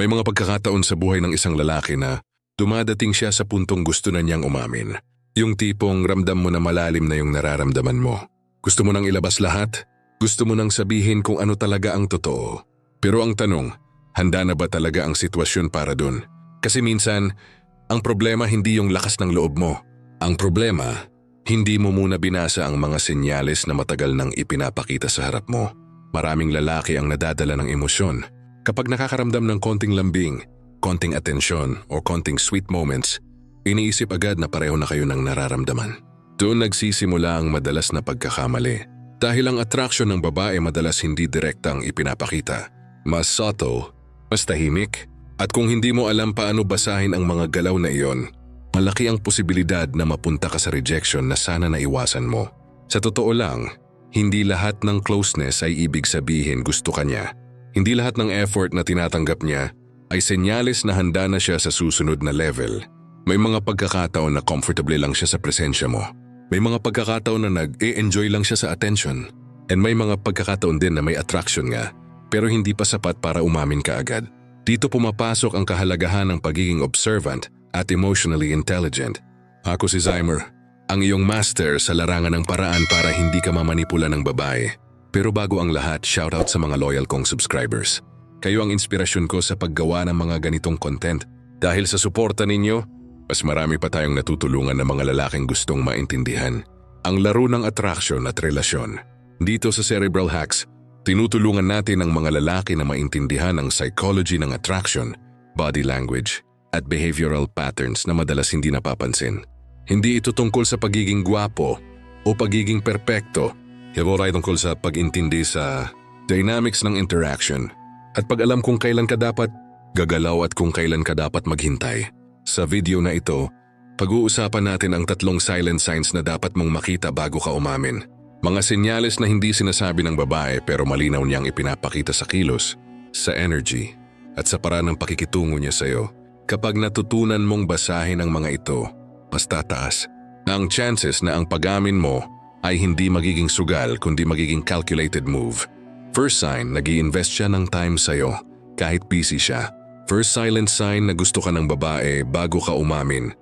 May mga pagkakataon sa buhay ng isang lalaki na dumadating siya sa puntong gusto na niyang umamin. Yung tipong ramdam mo na malalim na yung nararamdaman mo. Gusto mo nang ilabas lahat? Gusto mo nang sabihin kung ano talaga ang totoo? Pero ang tanong, handa na ba talaga ang sitwasyon para dun? Kasi minsan, ang problema hindi yung lakas ng loob mo. Ang problema, hindi mo muna binasa ang mga senyales na matagal nang ipinapakita sa harap mo. Maraming lalaki ang nadadala ng emosyon. Kapag nakakaramdam ng konting lambing, konting atensyon, o konting sweet moments, iniisip agad na pareho na kayo ng nararamdaman. Doon nagsisimula ang madalas na pagkakamali. Dahil ang attraction ng babae madalas hindi direktang ipinapakita. Mas subtle, mas tahimik, at kung hindi mo alam paano basahin ang mga galaw na iyon, malaki ang posibilidad na mapunta ka sa rejection na sana naiwasan mo. Sa totoo lang, hindi lahat ng closeness ay ibig sabihin gusto ka niya. Hindi lahat ng effort na tinatanggap niya ay senyales na handa na siya sa susunod na level. May mga pagkakataon na comfortable lang siya sa presensya mo. May mga pagkakataon na nag-e-enjoy lang siya sa attention. And may mga pagkakataon din na may attraction nga, pero hindi pa sapat para umamin ka agad. Dito pumapasok ang kahalagahan ng pagiging observant at emotionally intelligent. Ako si Zymer, ang iyong master sa larangan ng paraan para hindi ka mamanipula ng babae. Pero bago ang lahat, shoutout sa mga loyal kong subscribers. Kayo ang inspirasyon ko sa paggawa ng mga ganitong content. Dahil sa suporta ninyo, mas marami pa tayong natutulungan ng mga lalaking gustong maintindihan ang laro ng attraction at relasyon. Dito sa Cerebral Hacks, tinutulungan natin ang mga lalaki na maintindihan ang psychology ng attraction, body language, at behavioral patterns na madalas hindi napapansin. Hindi ito tungkol sa pagiging gwapo o pagiging perpekto. Ito ay tungkol sa pag-intindi sa dynamics ng interaction at pag-alam kung kailan ka dapat gagalaw at kung kailan ka dapat maghintay. Sa video na ito, pag-uusapan natin ang 3 silent signs na dapat mong makita bago ka umamin. Mga senyales na hindi sinasabi ng babae pero malinaw niyang ipinapakita sa kilos, sa energy, at sa paraan ng pakikitungo niya sa iyo. Kapag natutunan mong basahin ang mga ito, mas tataas ang chances na ang pag-amin mo ay hindi magiging sugal kundi magiging calculated move. First sign, nag-i-invest siya ng time sa'yo kahit busy siya. First silent sign na gusto ka ng babae bago ka umamin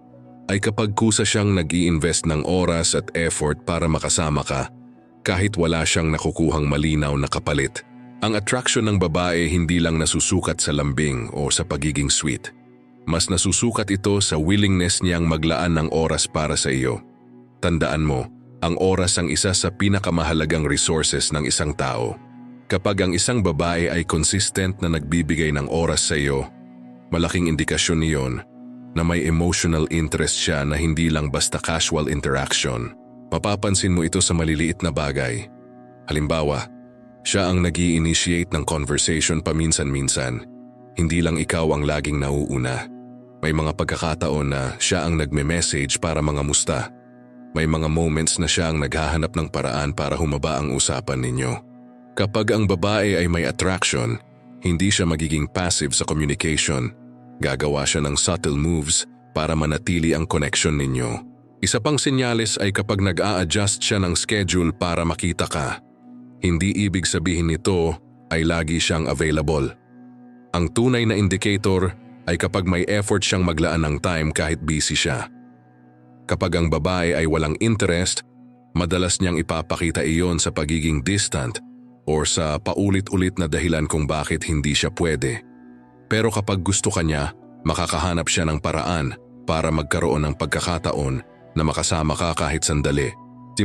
ay kapag kusa siyang nag-i-invest ng oras at effort para makasama ka kahit wala siyang nakukuhang malinaw na kapalit. Ang attraction ng babae hindi lang nasusukat sa lambing o sa pagiging sweet. Mas nasusukat ito sa willingness niyang maglaan ng oras para sa iyo. Tandaan mo, ang oras ang isa sa pinakamahalagang resources ng isang tao. Kapag ang isang babae ay consistent na nagbibigay ng oras sa iyo, malaking indikasyon niyon na may emotional interest siya na hindi lang basta casual interaction. Mapapansin mo ito sa maliliit na bagay. Halimbawa, siya ang nag-i-initiate ng conversation paminsan-minsan. Hindi lang ikaw ang laging nauuna. May mga pagkakataon na siya ang nagme-message para mangamusta. May mga moments na siya ang naghahanap ng paraan para humaba ang usapan ninyo. Kapag ang babae ay may attraction, hindi siya magiging passive sa communication. Gagawa siya ng subtle moves para manatili ang connection ninyo. Isa pang senyales ay kapag nag-a-adjust siya ng schedule para makita ka. Hindi ibig sabihin nito ay lagi siyang available. Ang tunay na indicator ay kapag may effort siyang maglaan ng time kahit busy siya. Kapag ang babae ay walang interest, madalas niyang ipapakita iyon sa pagiging distant o sa paulit-ulit na dahilan kung bakit hindi siya pwede. Pero kapag gusto ka niya, makakahanap siya ng paraan para magkaroon ng pagkakataon na makasama ka kahit sandali.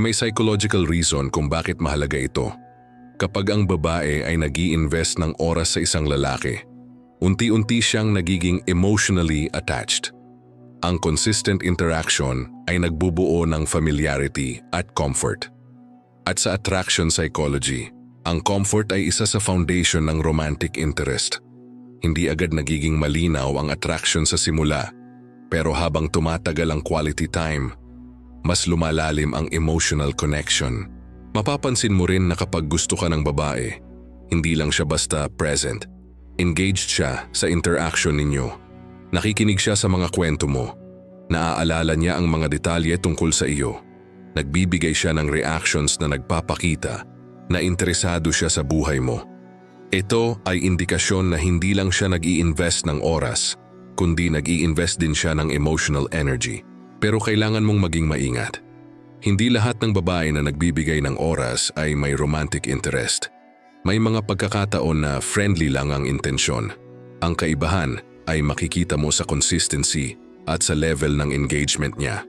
May psychological reason kung bakit mahalaga ito. Kapag ang babae ay nag-i-invest ng oras sa isang lalaki, unti-unti siyang nagiging emotionally attached. Ang consistent interaction ay nagbubuo ng familiarity at comfort. At sa attraction psychology, ang comfort ay isa sa foundation ng romantic interest. Hindi agad nagiging malinaw ang attraction sa simula, pero habang tumatagal ang quality time, mas lumalalim ang emotional connection. Mapapansin mo rin na kapag gusto ka ng babae, hindi lang siya basta present. Engaged siya sa interaction ninyo. Nakikinig siya sa mga kwento mo. Naaalala niya ang mga detalye tungkol sa iyo. Nagbibigay siya ng reactions na nagpapakita na interesado siya sa buhay mo. Ito ay indikasyon na hindi lang siya nag-i-invest ng oras, kundi nag-i-invest din siya ng emotional energy. Pero kailangan mong maging maingat. Hindi lahat ng babae na nagbibigay ng oras ay may romantic interest. May mga pagkakataon na friendly lang ang intensyon. Ang kaibahan ay makikita mo sa consistency at sa level ng engagement niya.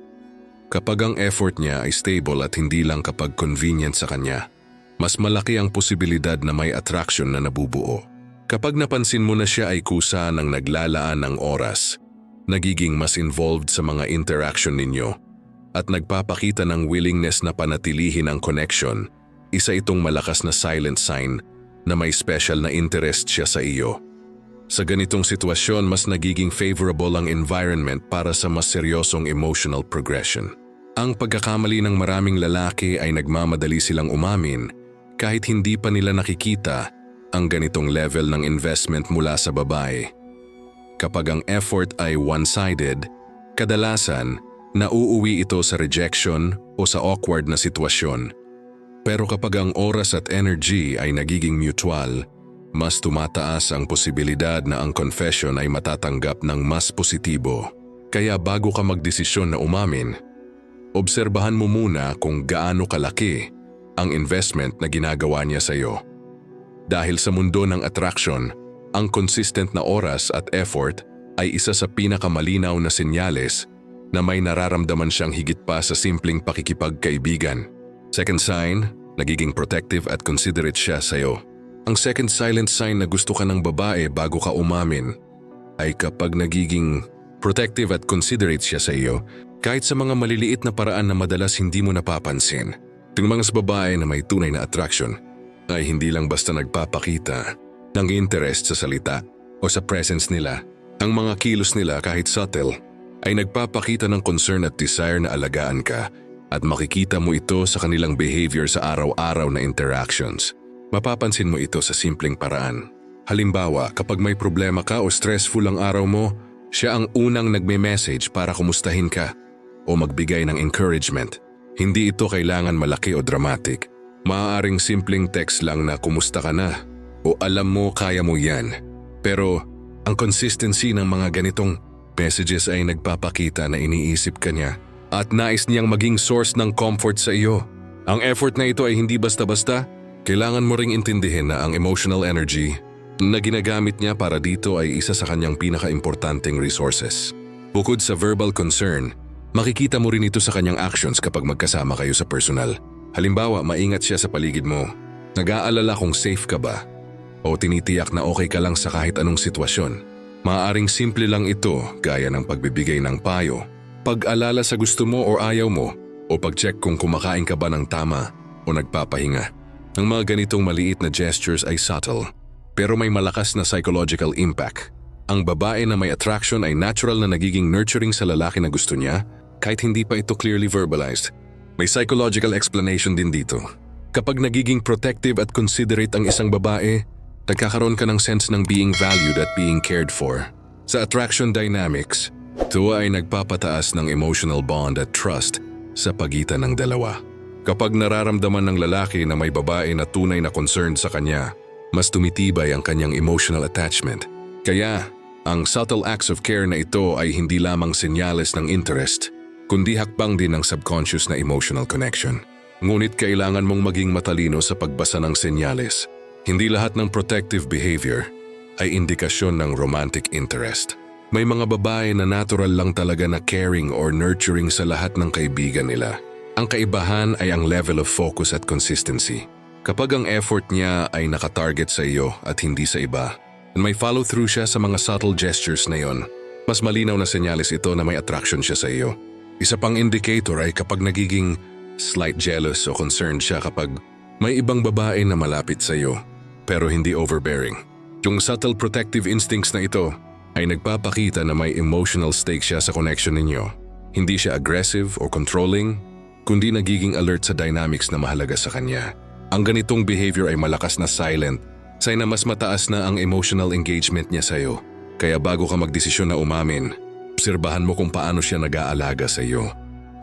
Kapag ang effort niya ay stable at hindi lang kapag convenient sa kanya, mas malaki ang posibilidad na may attraction na nabubuo. Kapag napansin mo na siya ay kusa ng naglalaan ng oras, nagiging mas involved sa mga interaction ninyo, at nagpapakita ng willingness na panatilihin ang connection, isa itong malakas na silent sign na may special na interest siya sa iyo. Sa ganitong sitwasyon, mas nagiging favorable ang environment para sa mas seryosong emotional progression. Ang pagkakamali ng maraming lalaki ay nagmamadali silang umamin kahit hindi pa nila nakikita ang ganitong level ng investment mula sa babae. Kapag ang effort ay one-sided, kadalasan nauuwi ito sa rejection o sa awkward na sitwasyon. Pero kapag ang oras at energy ay nagiging mutual, mas tumataas ang posibilidad na ang confession ay matatanggap ng mas positibo. Kaya bago ka magdesisyon na umamin, obserbahan mo muna kung gaano kalaki ang investment na ginagawa niya sa iyo. Dahil sa mundo ng attraction, ang consistent na oras at effort ay isa sa pinakamalinaw na senyales na may nararamdaman siyang higit pa sa simpleng pakikipagkaibigan. Second sign, nagiging protective at considerate siya sa iyo. Ang second silent sign na gusto ka ng babae bago ka umamin ay kapag nagiging protective at considerate siya sa iyo kahit sa mga maliliit na paraan na madalas hindi mo napapansin. Yung mga babae na may tunay na attraction ay hindi lang basta nagpapakita ng interest sa salita o sa presence nila. Ang mga kilos nila kahit subtle ay nagpapakita ng concern at desire na alagaan ka at makikita mo ito sa kanilang behavior sa araw-araw na interactions. Mapapansin mo ito sa simpleng paraan. Halimbawa, kapag may problema ka o stressful ang araw mo, siya ang unang nagme-message para kumustahin ka o magbigay ng encouragement. Hindi ito kailangan malaki o dramatic. Maaaring simpleng text lang na kumusta ka na o alam mo kaya mo yan. Pero ang consistency ng mga ganitong messages ay nagpapakita na iniisip ka niya at nais niyang maging source ng comfort sa iyo. Ang effort na ito ay hindi basta-basta. Kailangan mo ring intindihin na ang emotional energy na ginagamit niya para dito ay isa sa kanyang pinaka-importanting resources. Bukod sa verbal concern, makikita mo rin ito sa kanyang actions kapag magkasama kayo sa personal. Halimbawa, maingat siya sa paligid mo. Nag-aalala kung safe ka ba? O tinitiyak na okay ka lang sa kahit anong sitwasyon. Maaaring simple lang ito gaya ng pagbibigay ng payo, pag-alala sa gusto mo o ayaw mo, o pag-check kung kumakain ka ba ng tama o nagpapahinga. Ang mga ganitong maliit na gestures ay subtle, pero may malakas na psychological impact. Ang babae na may attraction ay natural na nagiging nurturing sa lalaki na gusto niya, kahit hindi pa ito clearly verbalized. May psychological explanation din dito. Kapag nagiging protective at considerate ang isang babae, nagkakaroon ka ng sense ng being valued at being cared for. Sa attraction dynamics, ito ay nagpapataas ng emotional bond at trust sa pagitan ng dalawa. Kapag nararamdaman ng lalaki na may babae na tunay na concerned sa kanya, mas tumitibay ang kanyang emotional attachment. Kaya, ang subtle acts of care na ito ay hindi lamang senyales ng interest, kundi hakbang din ng subconscious na emotional connection. Ngunit kailangan mong maging matalino sa pagbasa ng senyales. Hindi lahat ng protective behavior ay indikasyon ng romantic interest. May mga babae na natural lang talaga na caring or nurturing sa lahat ng kaibigan nila. Ang kaibahan ay ang level of focus at consistency. Kapag ang effort niya ay nakatarget sa iyo at hindi sa iba, at may follow-through siya sa mga subtle gestures na yon, mas malinaw na senyales ito na may attraction siya sa iyo. Isa pang indicator ay kapag nagiging slight jealous o concerned siya kapag may ibang babae na malapit sa iyo, pero hindi overbearing. Yung subtle protective instincts na ito ay nagpapakita na may emotional stake siya sa connection ninyo. Hindi siya aggressive o controlling, kundi nagiging alert sa dynamics na mahalaga sa kanya. Ang ganitong behavior ay malakas na silent, sign na mas mataas na ang emotional engagement niya sa iyo. Kaya bago ka magdesisyon na umamin, obserbahan mo kung paano siya nag-aalaga sa iyo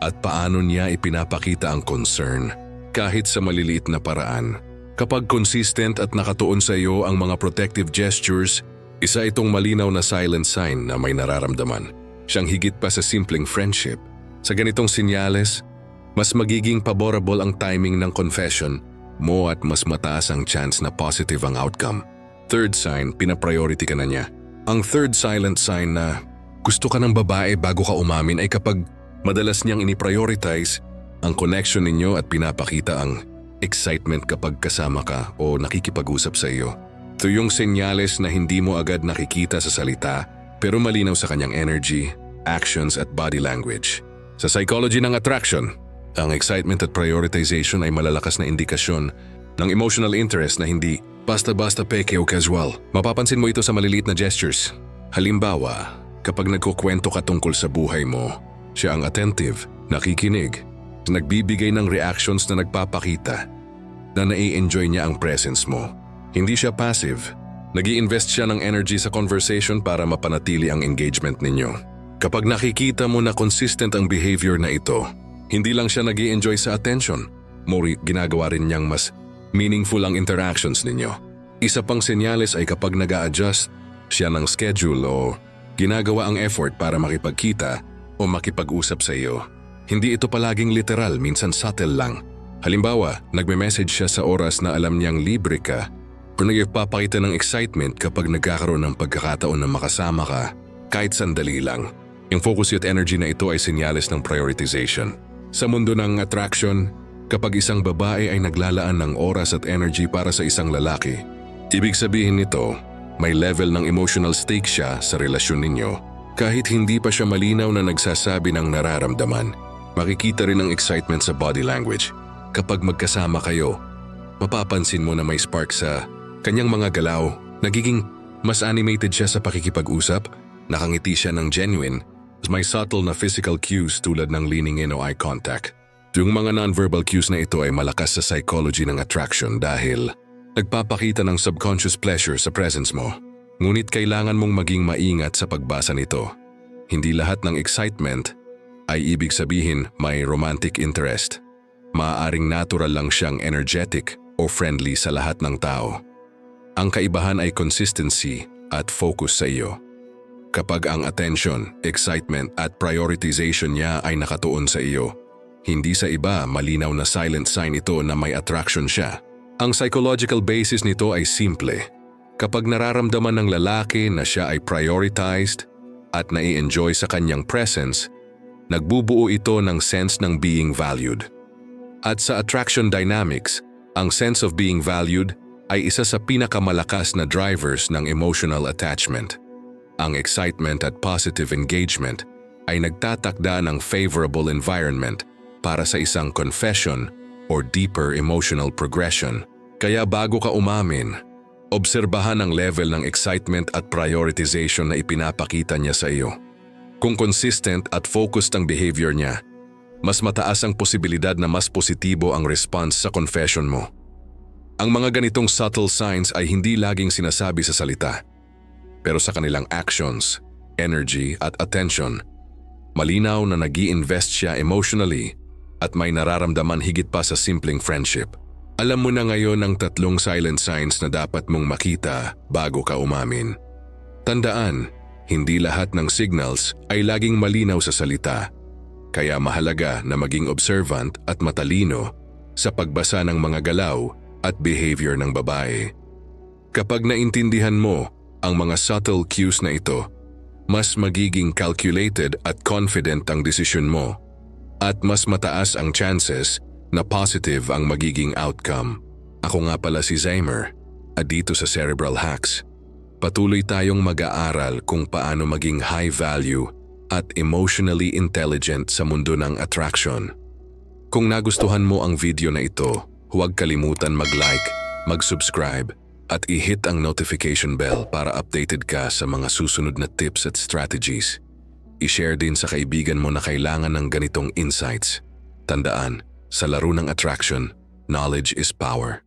at paano niya ipinapakita ang concern kahit sa maliliit na paraan. Kapag consistent at nakatuon sa iyo ang mga protective gestures, isa itong malinaw na silent sign na may nararamdaman. Siyang higit pa sa simpleng friendship. Sa ganitong senyales, mas magiging favorable ang timing ng confession mo at mas mataas ang chance na positive ang outcome. Third sign, pinapriority ka na niya. Ang third silent sign na gusto ka ng babae bago ka umamin ay kapag madalas niyang iniprioritize ang connection ninyo at pinapakita ang excitement kapag kasama ka o nakikipag-usap sa iyo. Ito yung senyales na hindi mo agad nakikita sa salita pero malinaw sa kanyang energy, actions at body language. Sa psychology ng attraction, ang excitement at prioritization ay malalakas na indikasyon ng emotional interest na hindi basta-basta peke o casual. Mapapansin mo ito sa maliliit na gestures. Halimbawa, kapag nagkukwento ka tungkol sa buhay mo, siya ang attentive, nakikinig, nagbibigay ng reactions na nagpapakita na nai-enjoy niya ang presence mo. Hindi siya passive. Nag-i-invest siya ng energy sa conversation para mapanatili ang engagement ninyo. Kapag nakikita mo na consistent ang behavior na ito, hindi lang siya nag-i-enjoy sa attention, ginagawa rin niyang mas meaningful ang interactions ninyo. Isa pang senyales ay kapag nag-a-adjust siya ng schedule o ginagawa ang effort para makipagkita o makipag-usap sa iyo. Hindi ito palaging literal, minsan subtle lang. Halimbawa, nagme-message siya sa oras na alam niyang libre ka o nagpapakita ng excitement kapag nagkakaroon ng pagkakataon na makasama ka kahit sandali lang. Yung focus at energy na ito ay senyales ng prioritization. Sa mundo ng attraction, kapag isang babae ay naglalaan ng oras at energy para sa isang lalaki, ibig sabihin nito, may level ng emotional stake siya sa relasyon ninyo. Kahit hindi pa siya malinaw na nagsasabi ng nararamdaman, makikita rin ang excitement sa body language. Kapag magkasama kayo, mapapansin mo na may spark sa kanyang mga galaw, nagiging mas animated siya sa pakikipag-usap, nakangiti siya ng genuine, may subtle na physical cues tulad ng leaning in o eye contact. Yung mga non-verbal cues na ito ay malakas sa psychology ng attraction dahil nagpapakita ng subconscious pleasure sa presence mo. Ngunit kailangan mong maging maingat sa pagbasa nito. Hindi lahat ng excitement ay ibig sabihin may romantic interest. Maaaring natural lang siyang energetic o friendly sa lahat ng tao. Ang kaibahan ay consistency at focus sa iyo. Kapag ang attention, excitement at prioritization niya ay nakatuon sa iyo, hindi sa iba malinaw na silent sign ito na may attraction siya. Ang psychological basis nito ay simple. Kapag nararamdaman ng lalaki na siya ay prioritized at nai-enjoy sa kanyang presence, nagbubuo ito ng sense ng being valued. At sa attraction dynamics, ang sense of being valued ay isa sa pinakamalakas na drivers ng emotional attachment. Ang excitement at positive engagement ay nagtatakda ng favorable environment para sa isang confession or deeper emotional progression. Kaya bago ka umamin, obserbahan ang level ng excitement at prioritization na ipinapakita niya sa iyo. Kung consistent at focused ang behavior niya, mas mataas ang posibilidad na mas positibo ang response sa confession mo. Ang mga ganitong subtle signs ay hindi laging sinasabi sa salita, pero sa kanilang actions, energy at attention, malinaw na nag-i-invest siya emotionally at may nararamdaman higit pa sa simpleng friendship. Alam mo na ngayon ang 3 silent signs na dapat mong makita bago ka umamin. Tandaan, hindi lahat ng signals ay laging malinaw sa salita. Kaya mahalaga na maging observant at matalino sa pagbasa ng mga galaw at behavior ng babae. Kapag naintindihan mo ang mga subtle cues na ito, mas magiging calculated at confident ang desisyon mo at mas mataas ang chances na positive ang magiging outcome. Ako nga pala si Zymer at dito sa Cerebral Hacks, patuloy tayong mag-aaral kung paano maging high value at emotionally intelligent sa mundo ng attraction. Kung nagustuhan mo ang video na ito, huwag kalimutan mag-like, mag-subscribe at i-hit ang notification bell para updated ka sa mga susunod na tips at strategies. I-share din sa kaibigan mo na kailangan ng ganitong insights. Tandaan, sa laro ng attraction, knowledge is power.